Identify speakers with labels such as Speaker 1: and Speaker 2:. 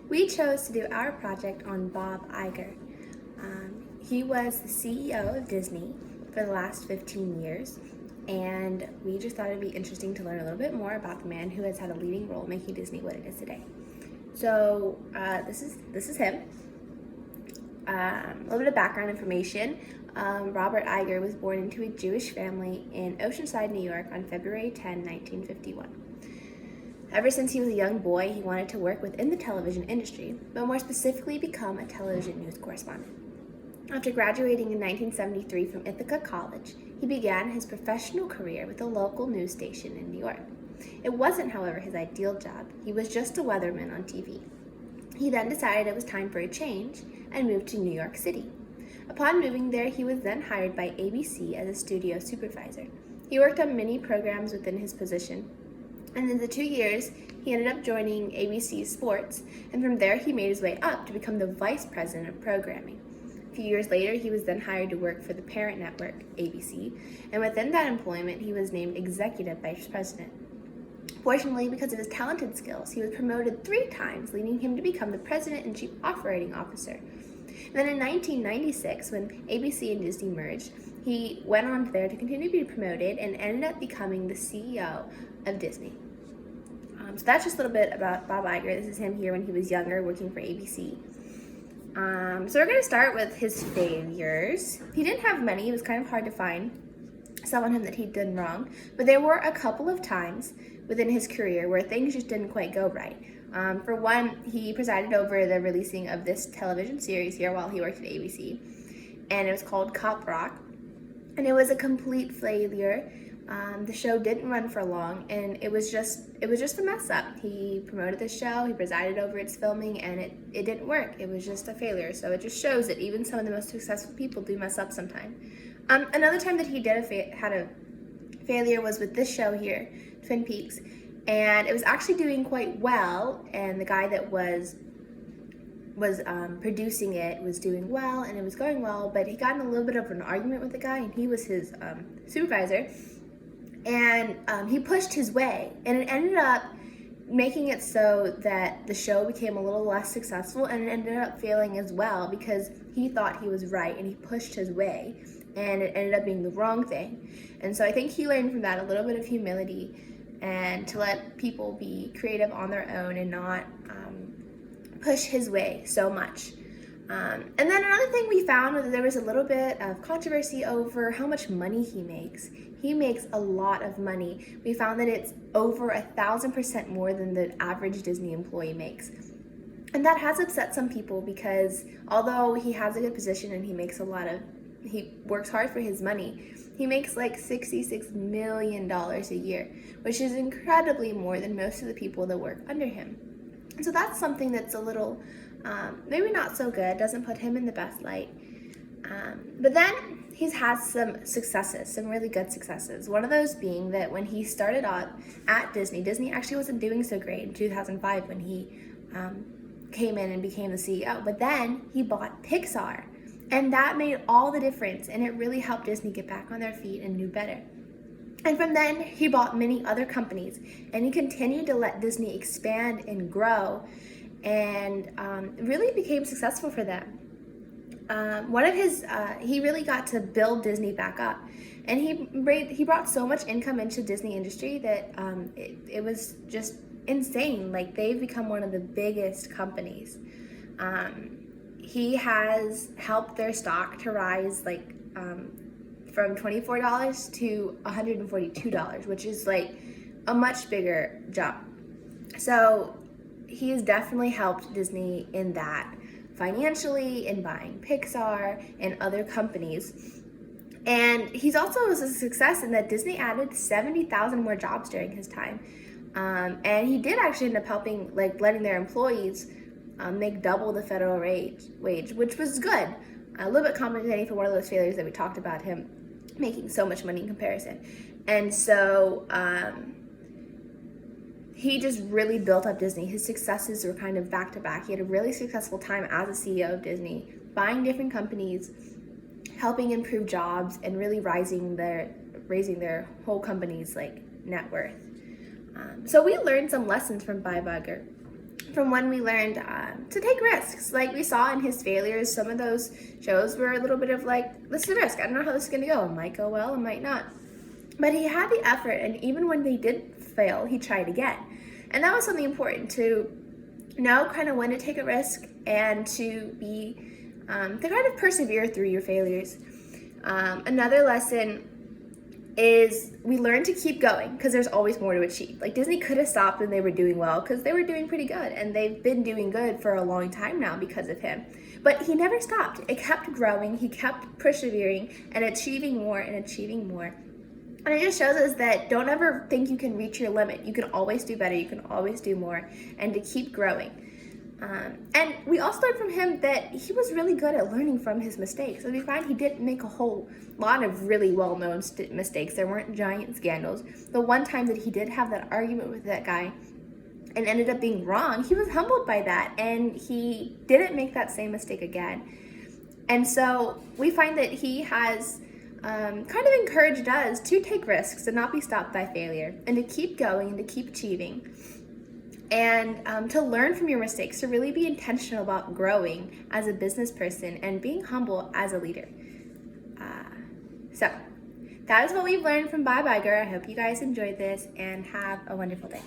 Speaker 1: We chose to do our project on Bob Iger. He was the CEO of Disney for the last 15 years, and we just thought it'd be interesting to learn a little bit more about the man who has had a leading role making Disney what it is today. So this is him. A little bit of background information. Robert Iger was born into a Jewish family in Oceanside, New York on February 10, 1951. Ever since he was a young boy, he wanted to work within the television industry, but more specifically become a television news correspondent. After graduating in 1973 from Ithaca College, he began his professional career with a local news station in New York. It wasn't, however, his ideal job. He was just a weatherman on TV. He then decided it was time for a change and moved to New York City. Upon moving there, he was then hired by ABC as a studio supervisor. He worked on many programs within his position, and in the 2 years, he ended up joining ABC Sports, and from there he made his way up to become the vice president of programming. A few years later, he was then hired to work for the parent network, ABC, and within that employment, he was named executive vice president. Fortunately, because of his talented skills, he was promoted 3 times, leading him to become the president and chief operating officer. And then in 1996, when ABC and Disney merged, he went on there to continue to be promoted and ended up becoming the CEO of Disney. So that's just a little bit about Bob Iger. This is him here when he was younger, working for ABC. So we're going to start with his failures. He didn't have many. It was kind of hard to find some on him that he'd done wrong. But there were a couple of times within his career where things just didn't quite go right. For one, he presided over the releasing of this television series here while he worked at ABC. And it was called Cop Rock. And it was a complete failure. The show didn't run for long, and it was just a mess up. He promoted the show, he presided over its filming, and it didn't work. It was just a failure. So it just shows that even some of the most successful people do mess up sometime. Another time that he had a failure was with this show here, Twin Peaks, and it was actually doing quite well, and the guy that was producing it was doing well, and it was going well, but he got in a little bit of an argument with the guy, and he was his supervisor. And he pushed his way, and it ended up making it so that the show became a little less successful, and it ended up failing as well because he thought he was right and he pushed his way, and it ended up being the wrong thing. And so I think he learned from that a little bit of humility and to let people be creative on their own and not push his way so much. And then another thing we found was that there was a little bit of controversy over how much money he makes. He makes a lot of money. We found that it's over 1,000% more than the average Disney employee makes. And that has upset some people because although he has a good position and he works hard for his money, he makes like $66 million a year, which is incredibly more than most of the people that work under him. So that's something that's a little maybe not so good, doesn't put him in the best light. But then he's had some successes, some really good successes. One of those being that when he started out at Disney actually wasn't doing so great in 2005 when he came in and became the CEO. But then he bought Pixar, and that made all the difference, and it really helped Disney get back on their feet and do better. And from then, he bought many other companies, and he continued to let Disney expand and grow, and really became successful for them. He really got to build Disney back up, and he brought so much income into Disney industry that it was just insane. Like, they've become one of the biggest companies. He has helped their stock to rise from $24 to $142, which is like a much bigger jump. So he has definitely helped Disney in that, financially, in buying Pixar and other companies. And he's also was a success in that Disney added 70,000 more jobs during his time. And he did actually end up helping, letting their employees make double the federal wage, which was good. A little bit compensating for one of those failures that we talked about, him making so much money in comparison. And so he just really built up Disney. His successes were kind of back to back. He had a really successful time as a CEO of Disney, buying different companies, helping improve jobs, and really raising their whole company's net worth. So we learned some lessons from Bob Iger. from when we learned to take risks. Like we saw in his failures, some of those shows were a little bit of like, this is a risk. I don't know how this is going to go. It might go well, it might not. But he had the effort, and even when they did fail, he tried again. And that was something important, to know kind of when to take a risk and to be, to kind of persevere through your failures. Another lesson is we learn to keep going, because there's always more to achieve. Like Disney could have stopped when they were doing well, because they were doing pretty good, and they've been doing good for a long time now because of him. But he never stopped. It kept growing. He kept persevering and achieving more and achieving more. And it just shows us that don't ever think you can reach your limit. You can always do better. You can always do more, and to keep growing. And we also learned from him that he was really good at learning from his mistakes. And we find he didn't make a whole lot of really well-known mistakes. There weren't giant scandals. The one time that he did have that argument with that guy and ended up being wrong, he was humbled by that, and he didn't make that same mistake again. And so we find that he has kind of encouraged us to take risks and not be stopped by failure, and to keep going and to keep achieving, and to learn from your mistakes, to really be intentional about growing as a business person and being humble as a leader. So that is what we've learned from Bob Iger. I hope you guys enjoyed this and have a wonderful day.